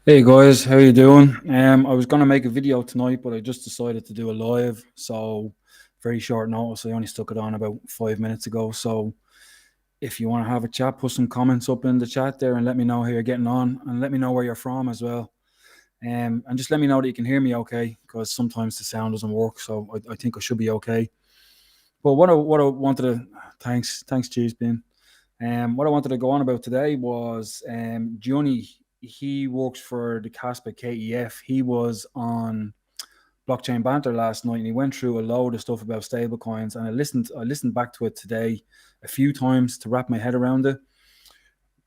Hey guys, how you doing? I was gonna make a video tonight, but I just decided to do a live, so very short notice. I only stuck it on about 5 minutes ago. So if you want to have a chat, put some comments up in the chat there and let me know how you're getting on, and let me know where you're from as well. And just let me know that you can hear me okay, because sometimes the sound doesn't work. So I think I should be okay. But what I wanted to thanks, Cheese Bean. What I wanted to go on about today was Johnny. He works for the Kaspa KEF. He was on Blockchain Banter last night, and he went through a load of stuff about stablecoins. And I listened back to it today a few times to wrap my head around it.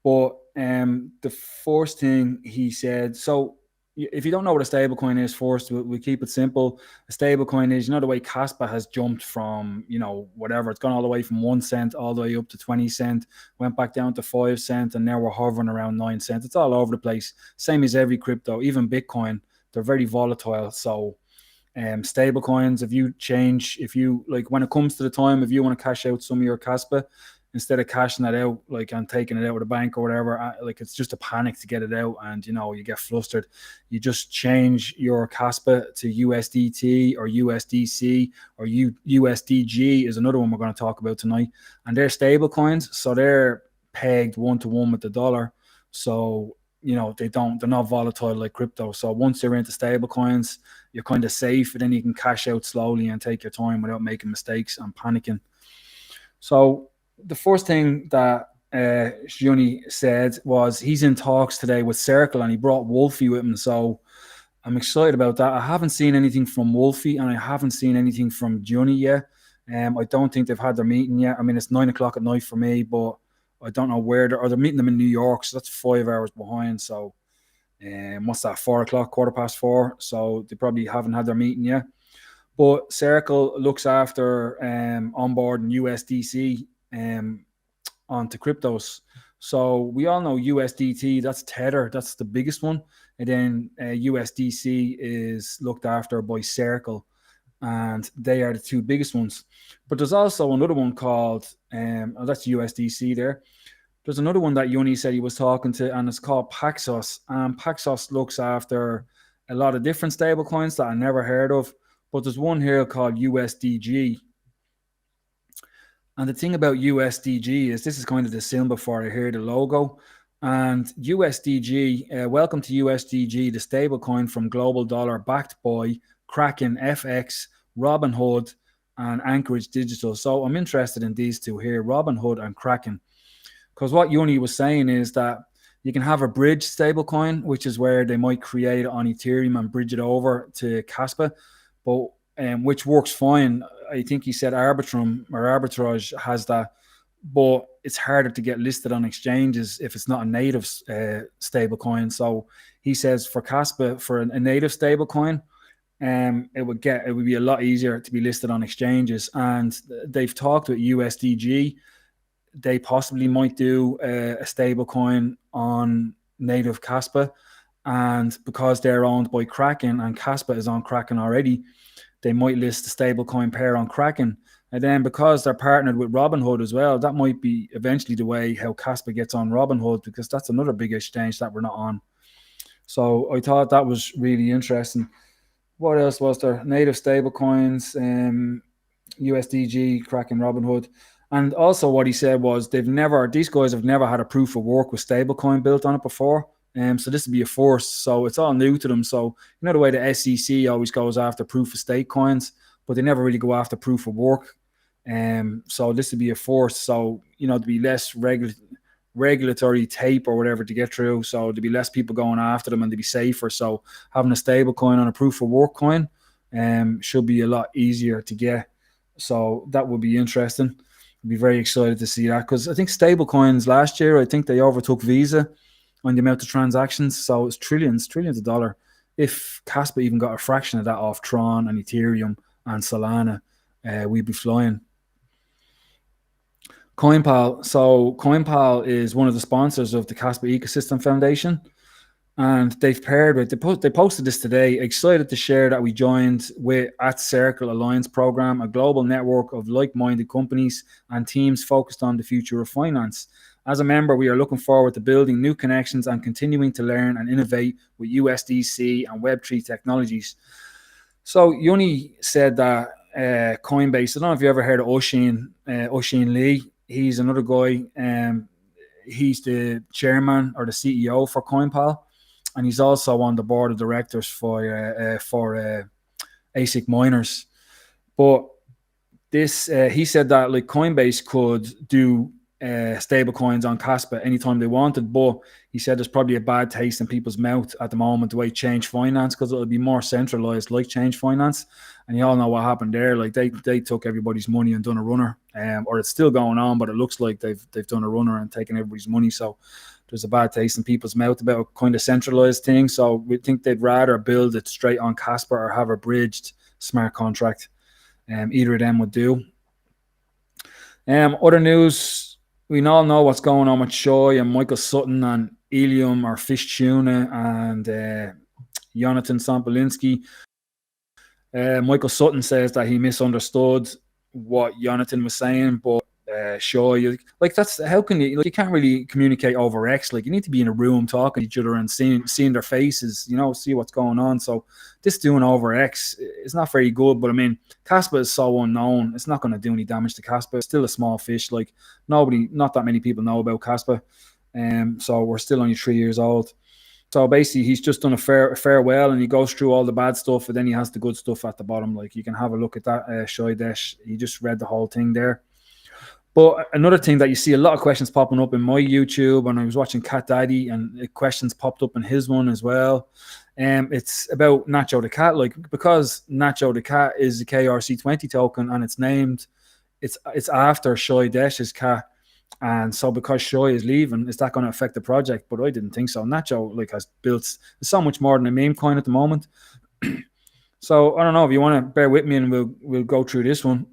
But the first thing he said, so if you don't know what a stablecoin is, first we keep it simple. A stablecoin is, the way Kaspa has jumped from, whatever, it's gone all the way from 1 cent all the way up to 20 cent, went back down to 5 cent, and now we're hovering around 9 cents. It's all over the place. Same as every crypto, even Bitcoin. They're very volatile. So stable coins, if you like, when it comes to the time, if you want to cash out some of your Kaspa, instead of cashing it out like and taking it out of the bank or whatever, like it's just a panic to get it out, and you get flustered. You just change your Kaspa to USDT or USDC or USDG is another one we're going to talk about tonight, and they're stable coins, so they're pegged 1-to-1 with the dollar. So they're not volatile like crypto. So once you're into stable coins, you're kind of safe, and then you can cash out slowly and take your time without making mistakes and panicking. So the first thing that Juni said was he's in talks today with Circle, and he brought Wolfie with him. So I'm excited about that. I haven't seen anything from Wolfie, and I haven't seen anything from Juni yet. I don't think they've had their meeting yet. I mean, it's 9 o'clock at night for me, but I don't know where they're meeting them in New York, so that's 5 hours behind. So, what's that? 4 o'clock, 4:15. So they probably haven't had their meeting yet. But Circle looks after onboarding USDC onto cryptos. So we all know USDT, that's Tether, that's the biggest one. And then USDC is looked after by Circle, and they are the two biggest ones. But there's also another one called, that's USDC there. There's another one that Yoni said he was talking to, and it's called Paxos. And Paxos looks after a lot of different stable coins that I never heard of. But there's one here called USDG. And the thing about USDG is this is kind of the symbol for it here, the logo. And USDG, welcome to USDG, the stable coin from Global Dollar, backed by Kraken, FX, Robinhood, and Anchorage Digital. So I'm interested in these two here, Robinhood and Kraken. Because what Yoni was saying is that you can have a bridge stablecoin, which is where they might create it on Ethereum and bridge it over to Kaspa, but which works fine. I think he said Arbitrum or Arbitrage has that, but it's harder to get listed on exchanges if it's not a native stablecoin. So he says for Kaspa, for a native stablecoin, it would be a lot easier to be listed on exchanges. And they've talked with USDG. They possibly might do a stable coin on native Kaspa, and because they're owned by Kraken and Kaspa is on Kraken already, they might list the stable coin pair on Kraken. And then because they're partnered with Robinhood as well, that might be eventually the way how Kaspa gets on Robinhood, because that's another big exchange that we're not on. So I thought that was really interesting. What else was there? Native stable coins, USDG, Kraken, Robinhood. And also what he said was these guys have never had a proof of work with stablecoin built on it before. So this would be a first. So it's all new to them. So the way the SEC always goes after proof of stake coins, but they never really go after proof of work. So this would be a first. So, to be less regulatory tape or whatever to get through. So there'd be less people going after them and they'd be safer. So having a stable coin on a proof of work coin should be a lot easier to get. So that would be interesting. I'd be very excited to see that, because I think stable coins last year, I think they overtook Visa on the amount of transactions. So it's trillions of dollars. If Kaspa even got a fraction of that off Tron and Ethereum and Solana, we'd be flying. CoinPal. So CoinPal is one of the sponsors of the Kaspa Ecosystem Foundation, and they've paired with, they posted this today. Excited to share that we joined with at Circle Alliance Program, a global network of like-minded companies and teams focused on the future of finance. As a member, we are looking forward to building new connections and continuing to learn and innovate with USDC and Web3 technologies. So Yoni said that Coinbase, I don't know if you ever heard of Oshin Lee. He's another guy. He's the chairman or the CEO for CoinPal, and he's also on the board of directors for ASIC miners. But this, he said that like Coinbase could do stable coins on Kaspa anytime they wanted, but he said there's probably a bad taste in people's mouth at the moment the way Change Finance, because it'll be more centralized like Change Finance, and you all know what happened there. Like they took everybody's money and done a runner, or it's still going on, but it looks like they've done a runner and taken everybody's money. So there's a bad taste in people's mouth about a kind of centralized thing. So we think they'd rather build it straight on Kaspa or have a bridged smart contract. Either of them would do. Other news, we all know what's going on with Shoy and Michael Sutton and Ilium or Fish Tuna and Jonathan Sampolinski. Michael Sutton says that he misunderstood what Jonathan was saying, but Shoy, like that's how can you, like, you can't really communicate over X. Like you need to be in a room talking to each other and seeing their faces, see what's going on. So this doing over X is not very good. But I mean, Kaspa is so unknown; it's not going to do any damage to Kaspa. It's still a small fish. Like not that many people know about Kaspa, so we're still only 3 years old. So basically, he's just done a farewell, and he goes through all the bad stuff, and then he has the good stuff at the bottom. Like you can have a look at that, Shoy Dash. He just read the whole thing there. But another thing that you see a lot of questions popping up in my YouTube, and I was watching Cat Daddy, and questions popped up in his one as well. It's about Nacho the Cat, like because Nacho the Cat is a KRC20 token, and it's named, it's after Shoy Dash's cat, and so because Shoy is leaving, is that going to affect the project? But I didn't think so. Nacho has built so much more than a meme coin at the moment. So I don't know if you want to bear with me, and we'll go through this one.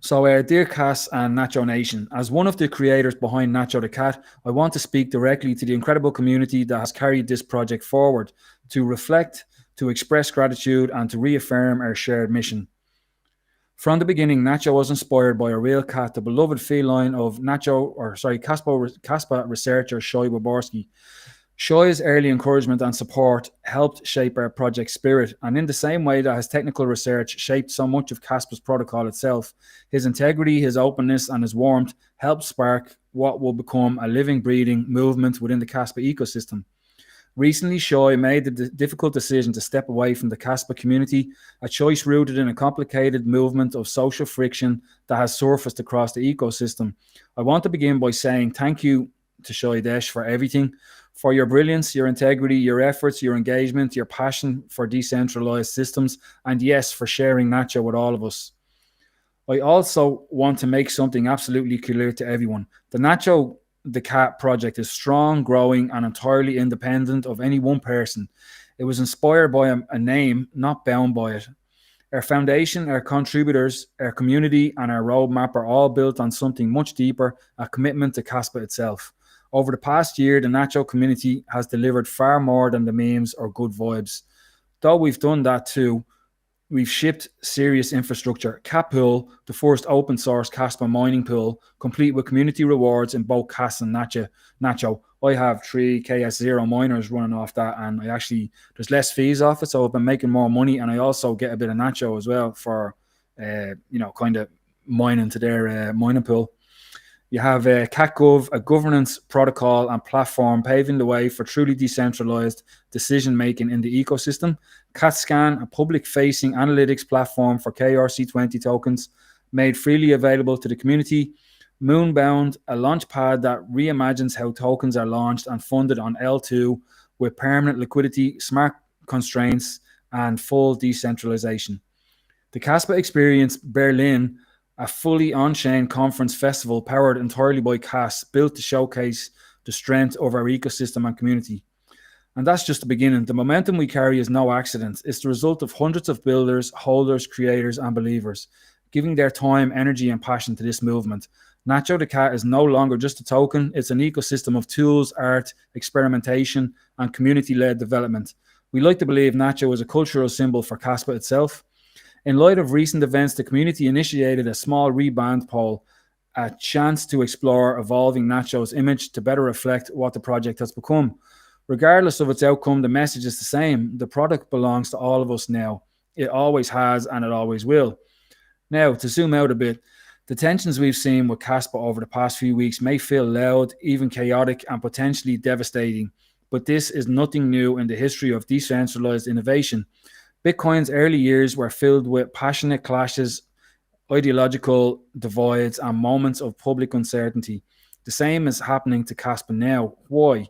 So, dear Cass and Nacho Nation, as one of the creators behind Nacho the Cat, I want to speak directly to the incredible community that has carried this project forward, to reflect, to express gratitude, and to reaffirm our shared mission. From the beginning, Nacho was inspired by a real cat, the beloved feline of Kaspa researcher Shoy Waborski. Shoy's early encouragement and support helped shape our project spirit, and in the same way that his technical research shaped so much of Kaspa's protocol itself, his integrity, his openness, and his warmth helped spark what will become a living, breathing movement within the Kaspa ecosystem. Recently, Shoy made the difficult decision to step away from the Kaspa community, a choice rooted in a complicated movement of social friction that has surfaced across the ecosystem. I want to begin by saying thank you to Shoy Dash for everything, for your brilliance, your integrity, your efforts, your engagement, your passion for decentralized systems, and yes, for sharing Nacho with all of us. I also want to make something absolutely clear to everyone. The Nacho the Cat project is strong, growing, and entirely independent of any one person. It was inspired by a name, not bound by it. Our foundation, our contributors, our community, and our roadmap are all built on something much deeper, a commitment to Kaspa itself. Over the past year, the Nacho community has delivered far more than the memes or good vibes. Though we've done that too, we've shipped serious infrastructure. Cat Pool, the first open source Kaspa mining pool, complete with community rewards in both Kas and Nacho. I have 3 KS0 miners running off that, and there's less fees off it, so I've been making more money, and I also get a bit of Nacho as well for, kind of mining to their mining pool. You have CatGov, a governance protocol and platform paving the way for truly decentralized decision-making in the ecosystem. CatScan, a public-facing analytics platform for KRC20 tokens made freely available to the community. Moonbound, a launchpad that reimagines how tokens are launched and funded on L2 with permanent liquidity, smart constraints, and full decentralization. The Kaspa Experience Berlin, a fully on-chain conference festival powered entirely by Kas, built to showcase the strength of our ecosystem and community. And that's just the beginning. The momentum we carry is no accident. It's the result of hundreds of builders, holders, creators, and believers, giving their time, energy, and passion to this movement. Nacho the Cat is no longer just a token. It's an ecosystem of tools, art, experimentation, and community-led development. We like to believe Nacho is a cultural symbol for Kaspa itself. In light of recent events, the community initiated a small reband poll. a chance to explore evolving Nacho's image to better reflect what the project has become. Regardless of its outcome, the message is the same. The product belongs to all of us now. It always has and it always will. Now, to zoom out a bit, the tensions we've seen with Kaspa over the past few weeks may feel loud, even chaotic, and potentially devastating. But this is nothing new in the history of decentralized innovation. Bitcoin's early years were filled with passionate clashes, ideological divides, and moments of public uncertainty. The same is happening to Kaspa now. Why?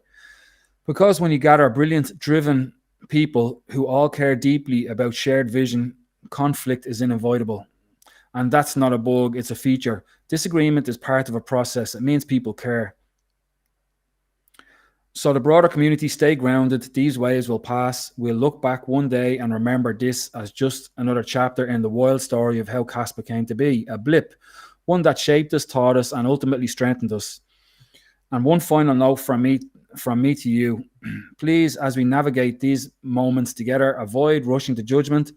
Because when you gather brilliant, driven people who all care deeply about shared vision, conflict is unavoidable. And that's not a bug, it's a feature. Disagreement is part of a process. It means people care. So the broader community, stay grounded. These waves will pass. We'll look back one day and remember this as just another chapter in the wild story of how Kaspa came to be. A blip, one that shaped us, taught us, and ultimately strengthened us. And one final note from me to you. Please, as we navigate these moments together, avoid rushing to judgment.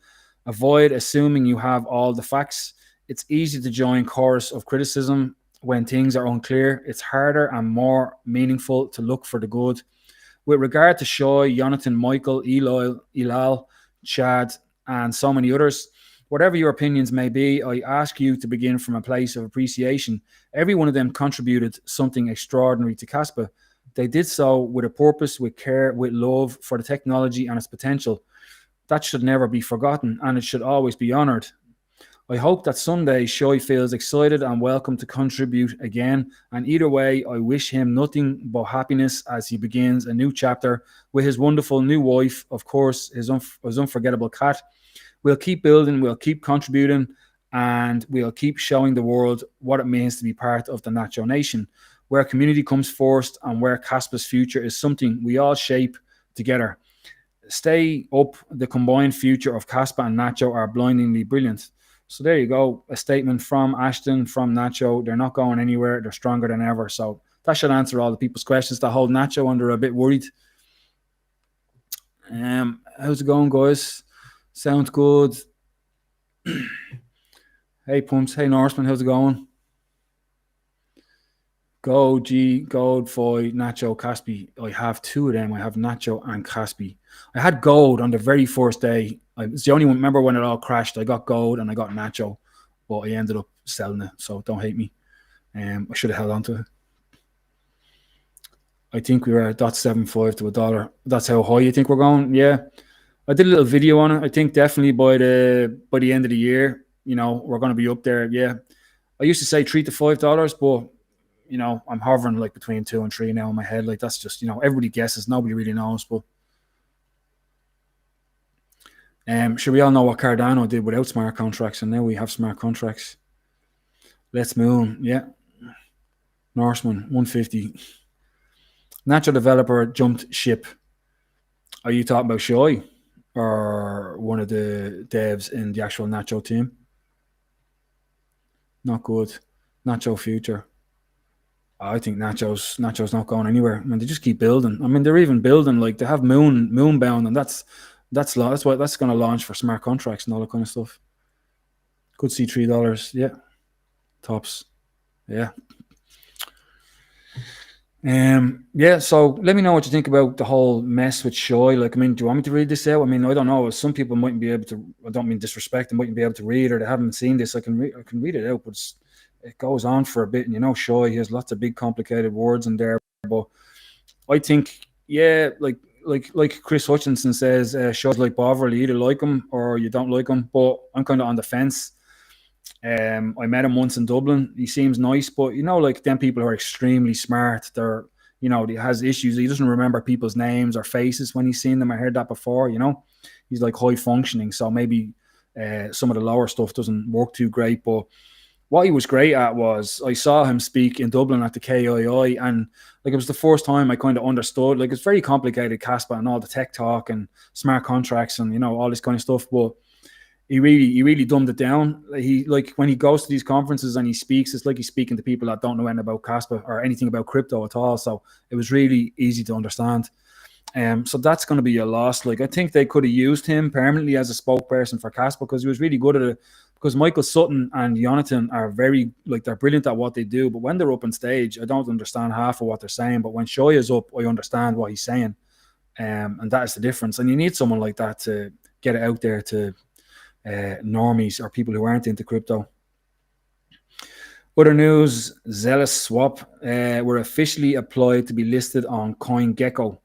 Avoid assuming you have all the facts. It's easy to join chorus of criticism when things are unclear. It's harder and more meaningful to look for the good. With regard to Shoy, Jonathan, Michael, Eli, Ilal, Chad, and so many others, whatever your opinions may be, I ask you to begin from a place of appreciation. Every one of them contributed something extraordinary to Kaspa. They did so with a purpose, with care, with love for the technology and its potential. That should never be forgotten, and it should always be honored. I hope that someday Shoy feels excited and welcome to contribute again. And either way, I wish him nothing but happiness as he begins a new chapter with his wonderful new wife, of course, his unforgettable cat. We'll keep building, we'll keep contributing, and we'll keep showing the world what it means to be part of the Nacho Nation, where community comes first and where Kaspa's future is something we all shape together. Stay up. The combined future of Kaspa and Nacho are blindingly brilliant. So there you go. A statement from Ashton, from Nacho. They're not going anywhere. They're stronger than ever. So that should answer all the people's questions that hold Nacho under a bit worried. How's it going, guys? Sounds good. Hey, Pumps. Hey, Norseman. How's it going? Gold, G, Gold, Foy, Nacho, Kaspi. I have two of them. I have Nacho and Kaspi. I had Gold on the very first day. It's the only one. Remember when it all crashed? I got Gold and I got Nacho, but I ended up selling it. So don't hate me. I should have held on to it. I think we were at .75 to $1. That's how high you think we're going? Yeah. I did a little video on it. I think definitely by the end of the year, we're going to be up there. Yeah. I used to say $3 to $5, but I'm hovering like between 2 and 3 now in my head. Like that's just, everybody guesses. Nobody really knows. But sure, we all know what Cardano did without smart contracts, and now we have smart contracts. Let's Moon, yeah. Norseman, 150. Nacho developer jumped ship. Are you talking about Shoy or one of the devs in the actual Nacho team? Not good. Nacho future. I think Nacho's not going anywhere. I mean, they just keep building. I mean, they're even building, like they have Moonbound, and that's what that's going to launch for smart contracts and all that kind of stuff. Could see $3. Yeah, tops. Yeah. Yeah. So let me know what you think about the whole mess with Shoy. Like, I mean, do you want me to read this out? I mean, I don't know. Some people mightn't be able to. I don't mean disrespect. They mightn't be able to read, or they haven't seen this. I can read it out, but it goes on for a bit. And Shoy, he has lots of big, complicated words in there. But I think, yeah, like Chris Hutchinson says, Shoy's like Bovril. You either like him or you don't like him. But I'm kind of on the fence. I met him once in Dublin. He seems nice, but like them people are extremely smart. They're, he has issues. He doesn't remember people's names or faces when he's seen them. I heard that before. He's like high functioning, so maybe some of the lower stuff doesn't work too great. But what he was great at was I saw him speak in Dublin at the KII, and like it was the first time I kind of understood. Like it's very complicated, Kaspa and all the tech talk and smart contracts and all this kind of stuff, but he really dumbed it down. He, like, when he goes to these conferences and he speaks, it's like he's speaking to people that don't know anything about Kaspa or anything about crypto at all. So it was really easy to understand. So that's going to be a loss. Like, I think they could have used him permanently as a spokesperson for Kaspa because he was really good at it. because Michael Sutton and Jonathan are they're brilliant at what they do. But when they're up on stage, I don't understand half of what they're saying. But when Shoy is up, I understand what he's saying. And that is the difference. And you need someone like that to get it out there to normies or people who aren't into crypto. Other news, Zealous Swap were officially applied to be listed on CoinGecko.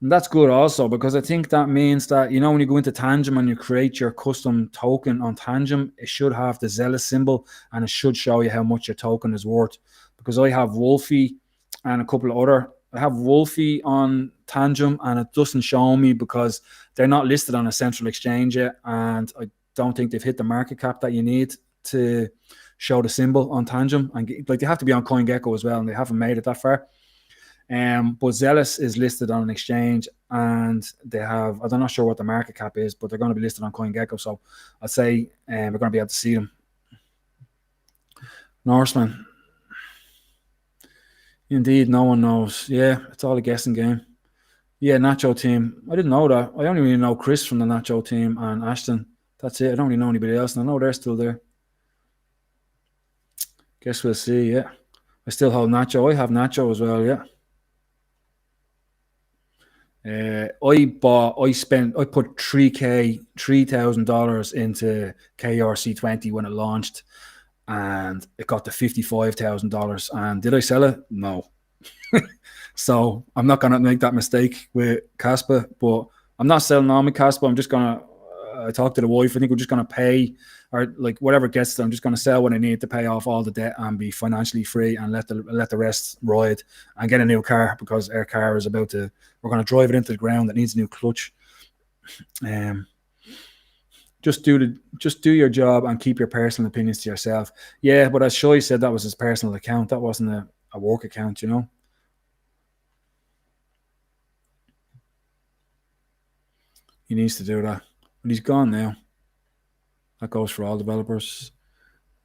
And that's good also, because I think that means that, when you go into Tangem and you create your custom token on Tangem, it should have the Zealous symbol and it should show you how much your token is worth. Because I have Wolfie and a couple of other. I have Wolfie on Tangem and it doesn't show me because they're not listed on a central exchange yet. And I don't think they've hit the market cap that you need to show the symbol on Tangem. And they have to be on CoinGecko as well, and they haven't made it that far. But Zealous is listed on an exchange, and I'm not sure what the market cap is, but they're going to be listed on CoinGecko. So I'd say we're going to be able to see them. Norseman. Indeed, no one knows. Yeah, it's all a guessing game. Yeah, Nacho team. I didn't know that. I only really know Chris from the Nacho team and Ashton. That's it. I don't really know anybody else, and I know they're still there. Guess we'll see, yeah. I still hold Nacho. I have Nacho as well, yeah. I put $3,000 into KRC20 when it launched, and it got to $55,000. And did I sell it? No. So I'm not gonna make that mistake with Kaspa, but I'm not selling on with Kaspa. I'm just gonna talk to the wife. I think we're just gonna pay, or like whatever gets them. I'm just gonna sell what I need to pay off all the debt and be financially free, and let the rest ride and get a new car, because our car is we're gonna drive it into the ground. It needs a new clutch. Just do your job and keep your personal opinions to yourself. Yeah, but as Shoy said, that was his personal account. That wasn't a work account, He needs to do that. But he's gone now. That goes for all developers.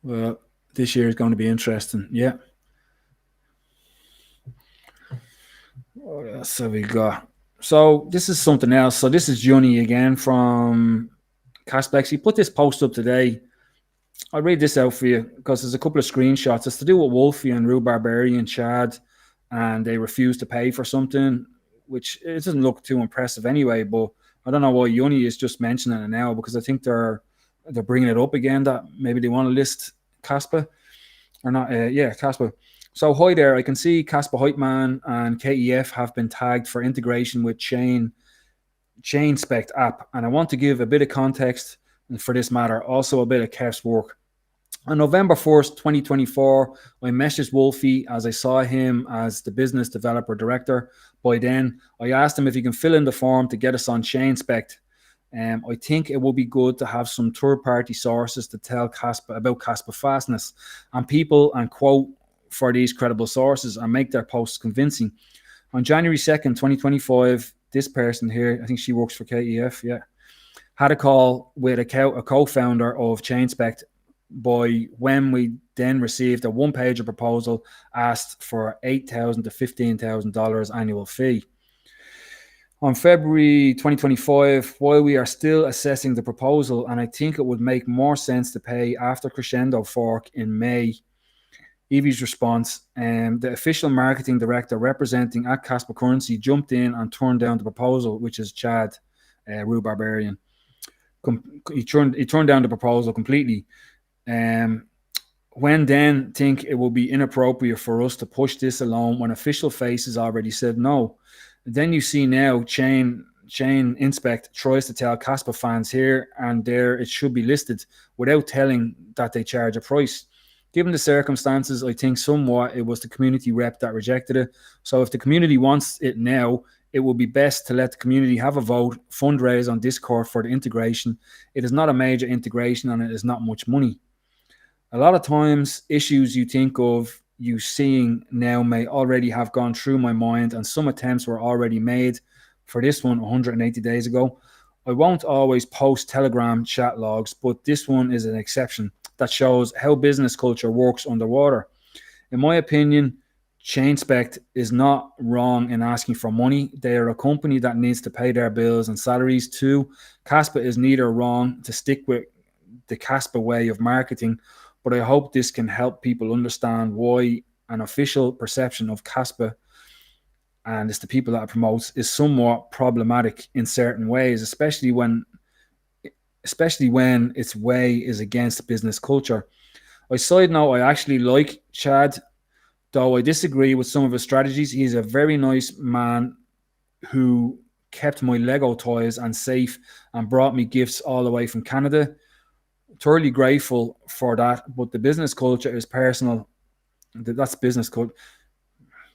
Well, this year is going to be interesting. Yeah. What else have we got? So this is something else. So this is Johnny again from Chainspect. He put this post up today. I'll read this out for you because there's a couple of screenshots. It's to do with Wolfie and Rue Barbarian Chad, and they refuse to pay for something, which it doesn't look too impressive anyway. But I don't know why Yoni is just mentioning it now, because I think they're bringing it up again that maybe they want to list Kaspa or not. Kaspa. So hi there. I can see Kaspa Hype Man and KEF have been tagged for integration with Chainspect app, and I want to give a bit of context for this matter, also a bit of Kev's work. On November 1st, 2024, I messaged Wolfie as I saw him as the business developer director. By then, I asked him if he can fill in the form to get us on Chainspect. I think it will be good to have some third-party sources to tell Kaspa about Kaspa fastness and people, and quote for these credible sources and make their posts convincing. On January 2nd, 2025, this person here, I think she works for KEF, had a call with a co-founder of Chainspect, by when we then received a one-pager proposal, asked for $8,000 to $15,000 annual fee. On February 2025, while we are still assessing the proposal, and I think it would make more sense to pay after Crescendo fork in May, Evie's response, the official marketing director representing at Kaspa Currency jumped in and turned down the proposal, which is Chad, Rue Barbarian. He turned down the proposal completely. When then think it will be inappropriate for us to push this alone when official faces already said no. Then you see now Chainspect tries to tell Kaspa fans here and there it should be listed without telling that they charge a price. Given the circumstances, I think somewhat it was the community rep that rejected it. So if the community wants it now, it would be best to let the community have a vote, fundraise on Discord for the integration. It is not a major integration and it is not much money. A lot of times, issues you think of you seeing now may already have gone through my mind, and some attempts were already made for this one 180 days ago. I won't always post Telegram chat logs, but this one is an exception that shows how business culture works underwater. In my opinion, Chainspect is not wrong in asking for money. They are a company that needs to pay their bills and salaries too. Kaspa is neither wrong to stick with the Kaspa way of marketing, but I hope this can help people understand why an official perception of Kaspa, and it's the people that it promotes, is somewhat problematic in certain ways, especially when its way is against business culture. I side note, I actually like Chad, though I disagree with some of his strategies. He's a very nice man who kept my Lego toys and safe and brought me gifts all the way from Canada. Thoroughly grateful for that, but the business culture is personal. That's business culture.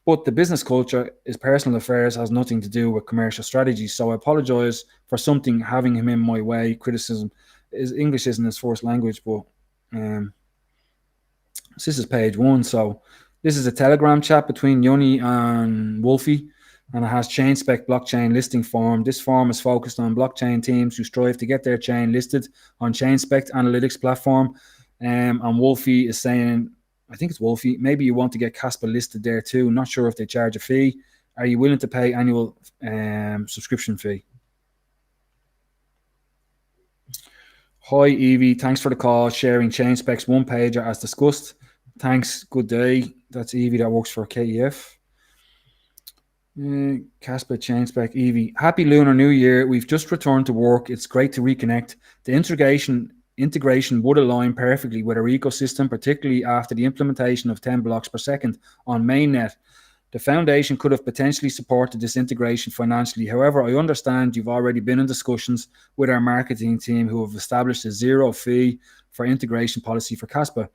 But the business culture is personal affairs, has nothing to do with commercial strategy. So I apologize for something having him in my way. Criticism is English isn't his first language, but um, this is page one. So this is a Telegram chat between Yoni and Wolfie, and it has Chainspect blockchain listing form. This form is focused on blockchain teams who strive to get their chain listed on Chainspect analytics platform. And Wolfie is saying, I think it's Wolfie, maybe you want to get Kaspa listed there too. Not sure if they charge a fee. Are you willing to pay annual subscription fee? Hi, Evie. Thanks for the call. Sharing Chainspect's one pager as discussed. Thanks. Good day. That's Evie that works for KEF. Kaspa, Chainspect, Evie. Happy Lunar New Year. We've just returned to work. It's great to reconnect. The integration would align perfectly with our ecosystem, particularly after the implementation of 10 blocks per second on mainnet. The foundation could have potentially supported this integration financially. However, I understand you've already been in discussions with our marketing team who have established a zero fee for integration policy for Kaspa.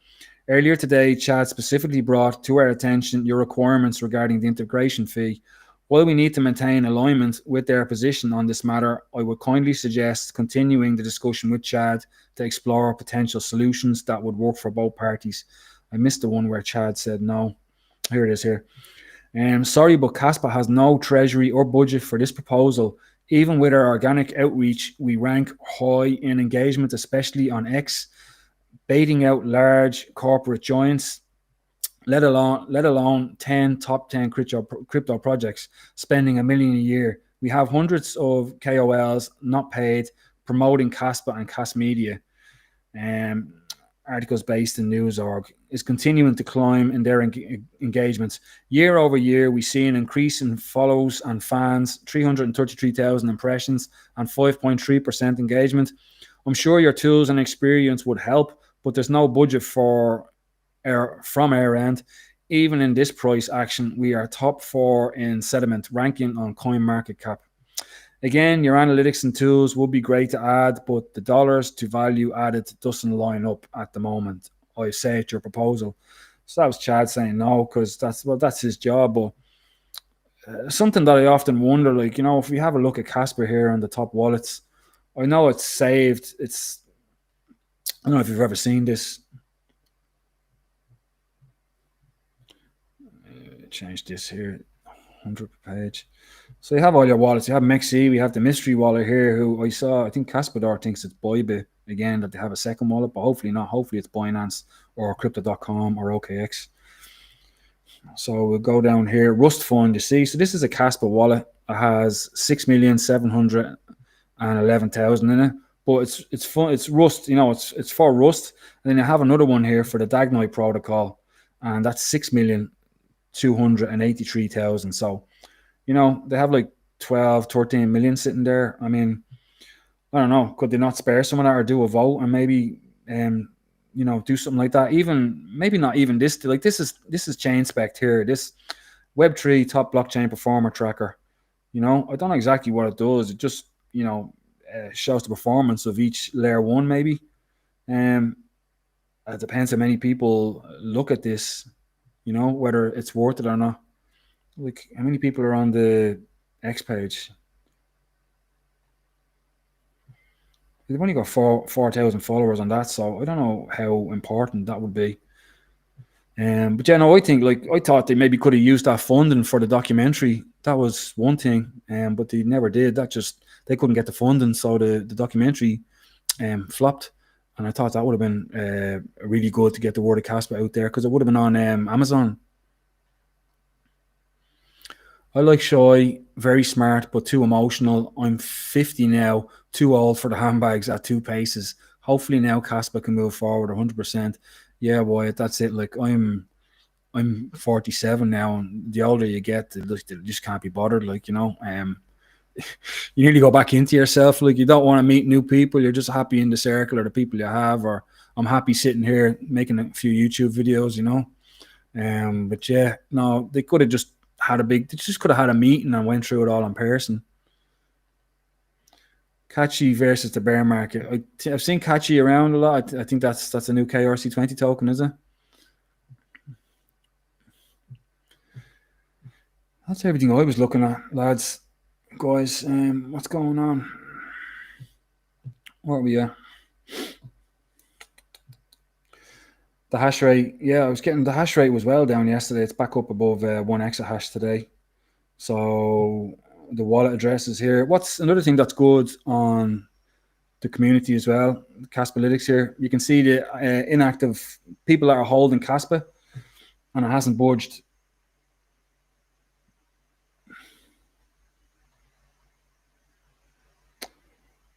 Earlier today, Chad specifically brought to our attention your requirements regarding the integration fee. While we need to maintain alignment with their position on this matter, I would kindly suggest continuing the discussion with Chad to explore potential solutions that would work for both parties. I missed the one where Chad said no. Here it is here. Sorry, but Kaspa has no treasury or budget for this proposal. Even with our organic outreach, we rank high in engagement, especially on X, baiting out large corporate giants, let alone top 10 crypto projects spending $1 million a year. We have hundreds of KOLs not paid promoting Kaspa, and Kas Media, articles based in News.org, is continuing to climb in their engagements. Year over year, we see an increase in follows and fans, 333,000 impressions, and 5.3% engagement. I'm sure your tools and experience would help, but there's no budget from our end. Even in this price action, we are top 4 in settlement ranking on CoinMarketCap. Again, your analytics and tools would be great to add, but the dollars to value added doesn't line up at the moment. I say it's your proposal. So that was Chad saying no, because that's his job. But something that I often wonder, if we have a look at Kaspa here on the top wallets, I know it's saved. I don't know if you've ever seen this. Change this here, 100 per page. So you have all your wallets. You have Mexi. We have the mystery wallet here, who I saw. I think Kaspador thinks it's Bybit again, that they have a second wallet, but hopefully not. Hopefully it's Binance or Crypto.com or OKX. So we'll go down here. Rust Fund, you see. So this is a Kaspa wallet. It has 6,711,000 in it. But it's fun. It's Rust. It's for Rust. And then you have another one here for the Dagnite protocol, and that's 6,283,000. So, they have like 12, 13 million sitting there. I mean, I don't know. Could they not spare some of that or do a vote and maybe, do something like that? Even maybe not even this. Like this is Chainspect here. This Web3 top blockchain performer tracker. I don't know exactly what it does. It just shows the performance of each layer one. Maybe. It depends how many people look at this. Whether it's worth it or not. Like, how many people are on the X page? They've only got 4,000 followers on that, so I don't know how important that would be. But I think I thought they maybe could have used that funding for the documentary. That was one thing, but they never did. They couldn't get the funding, so the documentary flopped. And I thought that would have been really good to get the word of Kaspa out there, because it would have been on Amazon. I like Shy, very smart, but too emotional. I'm 50 now, too old for the handbags at 2 paces. hopefully now Kaspa can move forward 100%. Yeah, boy, that's it. Like I'm 47 now, and the older you get, they just can't be bothered. Like, you need to go back into yourself. Like, you don't want to meet new people. You're just happy in the circle or the people you have. Or I'm happy sitting here making a few YouTube videos. But yeah, no, they could have just they just could have had a meeting and went through it all in person. Kachi versus the bear market. I've seen Kachi around a lot. I think that's a new KRC20 token, is it? That's everything I was looking at, lads. Guys, what's going on? Where are we at? The hash rate, yeah, I was getting the hash rate was well down yesterday. It's back up above 1 exahash today. So the wallet address is here. What's another thing that's good on the community as well? Kaspalytics here. You can see the inactive people that are holding Kaspa, and it hasn't budged.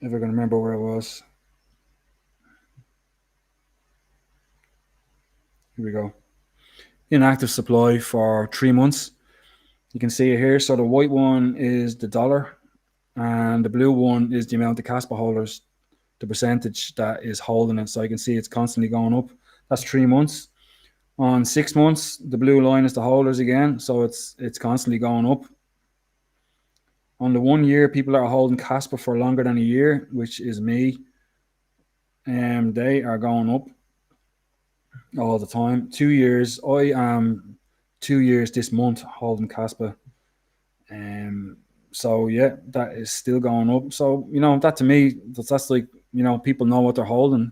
If I can remember where it was. Here we go. Inactive supply for 3 months. You can see it here. So the white one is the dollar, and the blue one is the amount of Kaspa holders, the percentage that is holding it. So you can see it's constantly going up. That's 3 months. On 6 months, the blue line is the holders again. So it's constantly going up. On the 1 year, people that are holding Kaspa for longer than a year, which is me, they are going up all the time. 2 years, I am 2 years this month holding Kaspa. So yeah, that is still going up. So that to me, that's like people know what they're holding.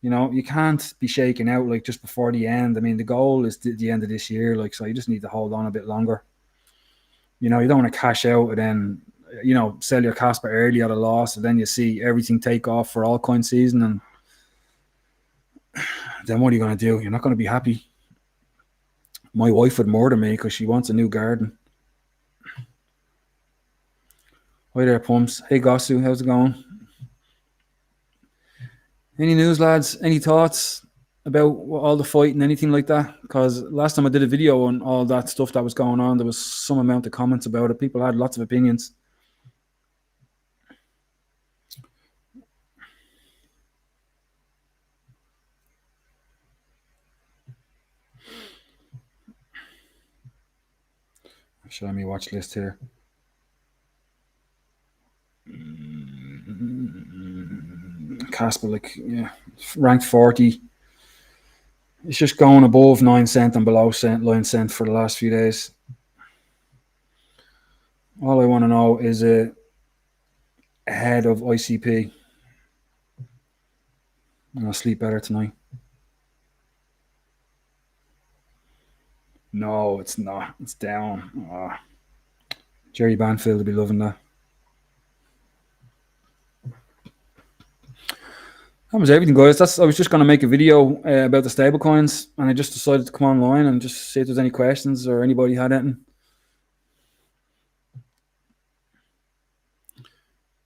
You can't be shaking out like just before the end. I mean, the goal is the end of this year, like, so you just need to hold on a bit longer. You don't want to cash out and then sell your Kaspa early at a loss, and then you see everything take off for altcoin season, and then what are you going to do? You're not going to be happy. My wife would murder me because she wants a new garden. Hi there, Pumps. Hey, Gosu, how's it going? Any news, lads? Any thoughts about all the fighting, anything like that? Because last time I did a video on all that stuff that was going on, there was some amount of comments about it. People had lots of opinions. I'll show me watch list here. Kaspa, like, yeah, ranked 40. It's just going above 9 cent and below 9 cent for the last few days. All I want to know is ahead of ICP. And I'll sleep better tonight. No, it's not. It's down. Oh. Jerry Banfield will be loving that. That was everything, guys. I was just going to make a video about the stablecoins, and I just decided to come online and just see if there's any questions or anybody had anything.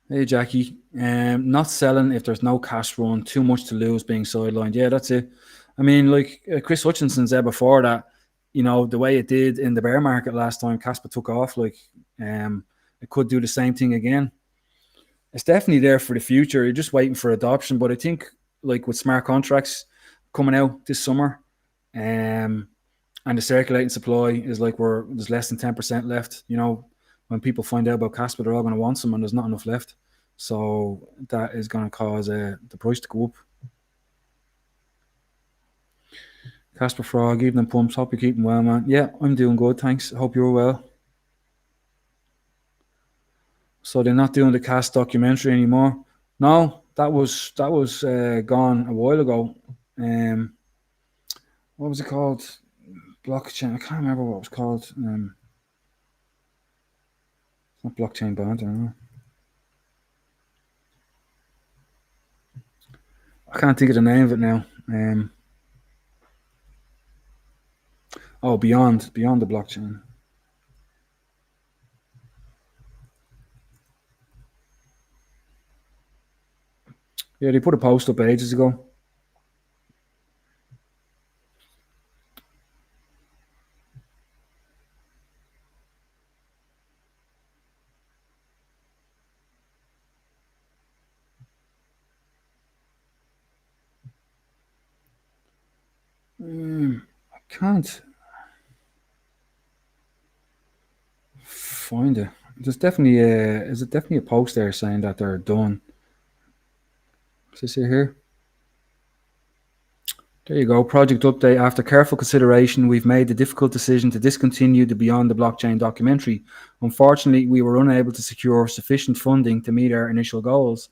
Hey, Jackie. Not selling if there's no cash run, too much to lose, being sidelined. Yeah, that's it. I mean, like Chris Hutchinson said before that, the way it did in the bear market last time, Kaspa took off. Like, it could do the same thing again. It's definitely there for the future. You're just waiting for adoption. But I think, like with smart contracts coming out this summer, and the circulating supply is like there's less than 10% left. When people find out about Kaspa, they're all going to want some, and there's not enough left. So that is going to cause the price to go up. Kaspa Frog, evening Pumps. Hope you're keeping well, man. Yeah, I'm doing good. Thanks. Hope you're well. So they're not doing the cast documentary anymore. No, that was gone a while ago. What was it called? Blockchain. I can't remember what it was called. It's not Blockchain Bond. I can't think of the name of it now. Beyond the blockchain. Yeah, they put a post up ages ago. I can't find it. There's definitely a post there saying that they're done. Is this it here? There you go. Project update. After careful consideration, we've made the difficult decision to discontinue the Beyond the Blockchain documentary. Unfortunately, we were unable to secure sufficient funding to meet our initial goals.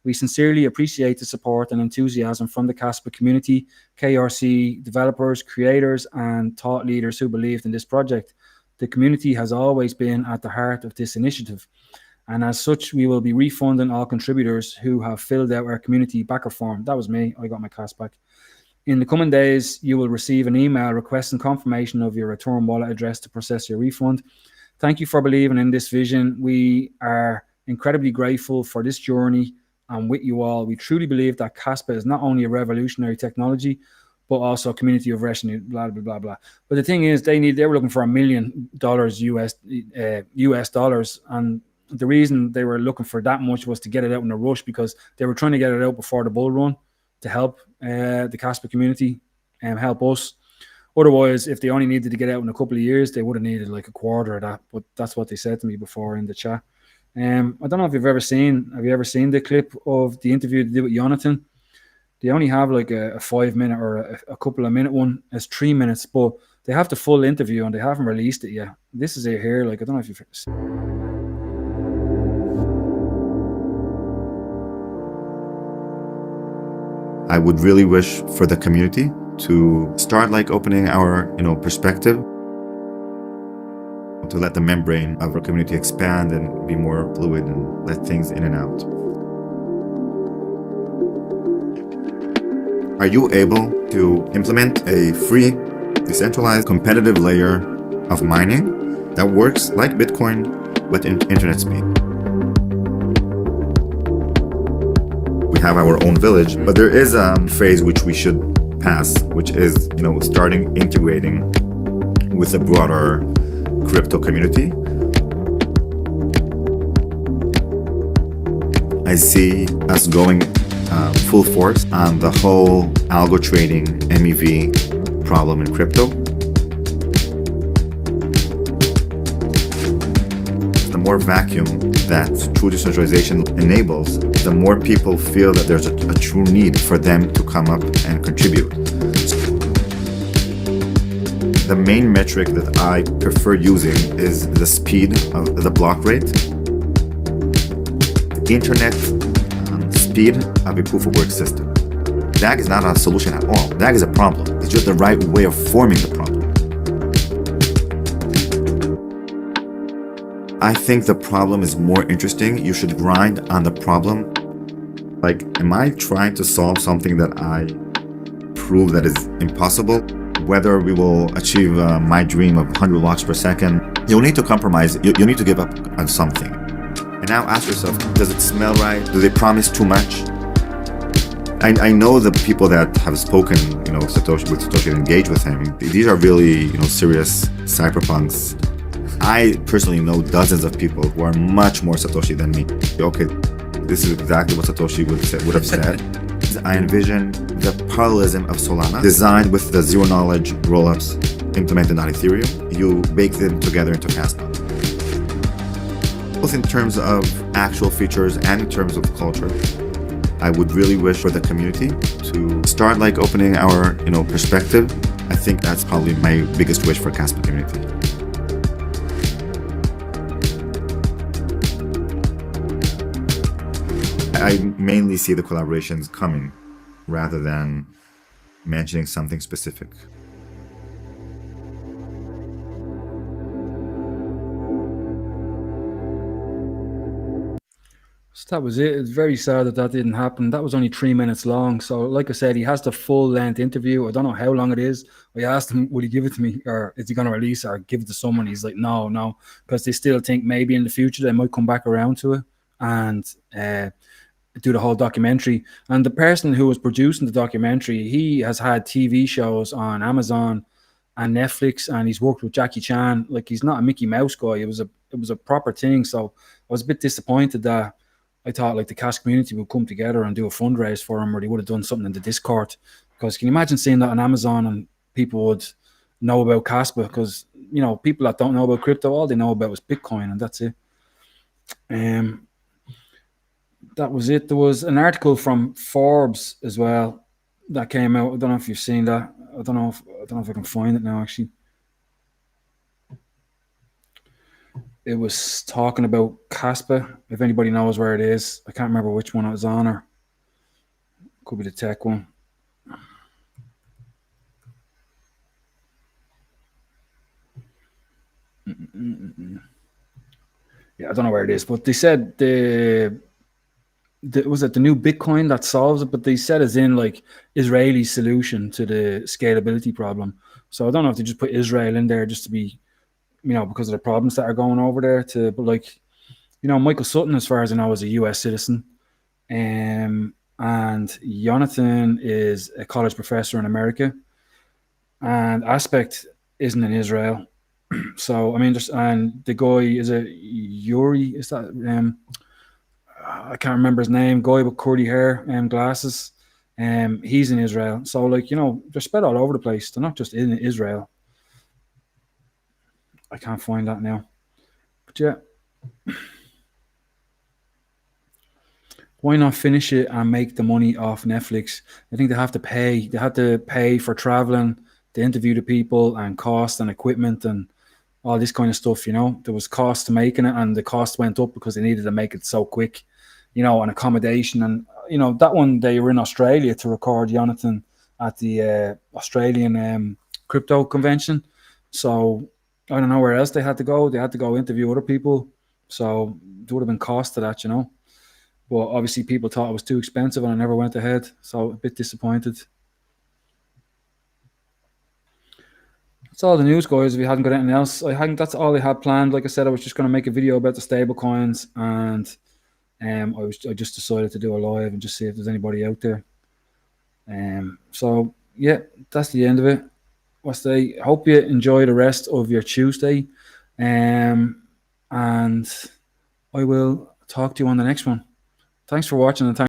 We sincerely appreciate the support and enthusiasm from the Kaspa community, KRC developers, creators, and thought leaders who believed in this project. The community has always been at the heart of this initiative, and as such, we will be refunding all contributors who have filled out our community backer form. That was me. I got my cash back. In the coming days, you will receive an email requesting confirmation of your return wallet address to process your refund. Thank you for believing in this vision. We are incredibly grateful for this journey and with you all. We truly believe that Kaspa is not only a revolutionary technology, but also a community of rescue, blah, blah, blah, blah. But the thing is, they were looking for $1 million US dollars. And the reason they were looking for that much was to get it out in a rush, because they were trying to get it out before the bull run to help the Kaspa community and help us. Otherwise, if they only needed to get out in a couple of years, they would have needed like a quarter of that. But that's what they said to me before in the chat. I don't know if have you ever seen the clip of the interview they did with Jonathan? They only have like a 5 minute or a couple of minute one. It's 3 minutes, but they have the full interview and they haven't released it yet. This is it here. Like, I don't know if you've seen. I would really wish for the community to start like opening our, perspective, to let the membrane of our community expand and be more fluid and let things in and out. Are you able to implement a free, decentralized, competitive layer of mining that works like Bitcoin with internet speed? We have our own village, but there is a phase which we should pass, which is, starting integrating with the broader crypto community. I see us going full force on the whole algo trading MEV problem in crypto. The more vacuum that true decentralization enables, the more people feel that there's a true need for them to come up and contribute. The main metric that I prefer using is the speed of the block rate. The internet speed of a proof of work system. DAG is not a solution at all. DAG is a problem. It's just the right way of forming the problem. I think the problem is more interesting. You should grind on the problem. Like, am I trying to solve something that I prove that is impossible? Whether we will achieve my dream of 100 blocks per second, you'll need to compromise. You'll need to give up on something. And now ask yourself, does it smell right? Do they promise too much? I know the people that have spoken, Satoshi and engaged with him. These are really, serious cypherpunks. I personally know dozens of people who are much more Satoshi than me. Okay, this is exactly what Satoshi would have said. I envision the parallelism of Solana designed with the zero knowledge rollups implemented on Ethereum. You bake them together into Kaspa. Both in terms of actual features and in terms of culture, I would really wish for the community to start like opening our, perspective. I think that's probably my biggest wish for Kaspa community. I mainly see the collaborations coming rather than mentioning something specific. So that was it. It's very sad that didn't happen. That was only 3 minutes long. So, like I said, he has the full length interview. I don't know how long it is. I asked him, would he give it to me, or is he going to release it or give it to someone? He's like, no, because they still think maybe in the future they might come back around to it and do the whole documentary. And the person who was producing the documentary, he has had TV shows on Amazon and Netflix, and he's worked with Jackie Chan. Like, he's not a Mickey Mouse guy. It was a proper thing. So I was a bit disappointed that I thought like the Cash community would come together and do a fundraise for him, or they would have done something in the Discord. Because can you imagine seeing that on Amazon and people would know about Kaspa? Because people that don't know about crypto, all they know about is Bitcoin, and that's it. That was it. There was an article from Forbes as well that came out. I don't know if you've seen that. I don't know if I can find it now. Actually, it was talking about Kaspa. If anybody knows where it is, I can't remember which one it was on, or could be the tech one. Yeah, I don't know where it is, but they said was it the new Bitcoin that solves it? But they said it's in like Israeli solution to the scalability problem. So I don't know if they just put Israel in there just to be, because of the problems that are going over there. But like, Michael Sutton, as far as I know, is a U.S. citizen, and Jonathan is a college professor in America, and Aspect isn't in Israel. So I mean, and the guy is a Yuri. Is that I can't remember his name. Guy with curly hair and glasses. He's in Israel. So like, they're spread all over the place. They're not just in Israel. I can't find that now. But yeah. Why not finish it and make the money off Netflix? I think they have to pay. They had to pay for traveling, to interview the people, and cost and equipment and all this kind of stuff. There was cost to making it, and the cost went up because they needed to make it so quick. And accommodation, and that one they were in Australia to record Jonathan at the Australian crypto convention. So I don't know where else they had to go. They had to go interview other people. So there would have been cost to that, But obviously people thought it was too expensive and I never went ahead. So a bit disappointed. That's all the news, guys. If you hadn't got anything else, that's all I had planned. Like I said, I was just going to make a video about the stable coins, and I just decided to do a live and just see if there's anybody out there. So yeah, that's the end of it. I hope you enjoy the rest of your Tuesday, and I will talk to you on the next one. Thanks for watching, and thanks